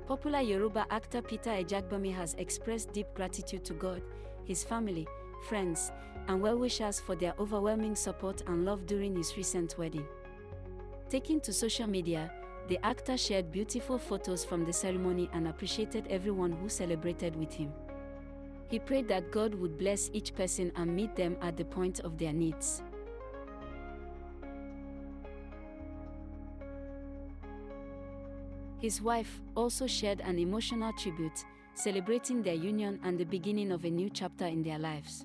Popular Yoruba actor Peter Ejagbami has expressed deep gratitude to God, his family, friends, and well-wishers for their overwhelming support and love during his recent wedding. Taking to social media, the actor shared beautiful photos from the ceremony and appreciated everyone who celebrated with him. He prayed that God would bless each person and meet them at the point of their needs. His wife also shared an emotional tribute, celebrating their union and the beginning of a new chapter in their lives.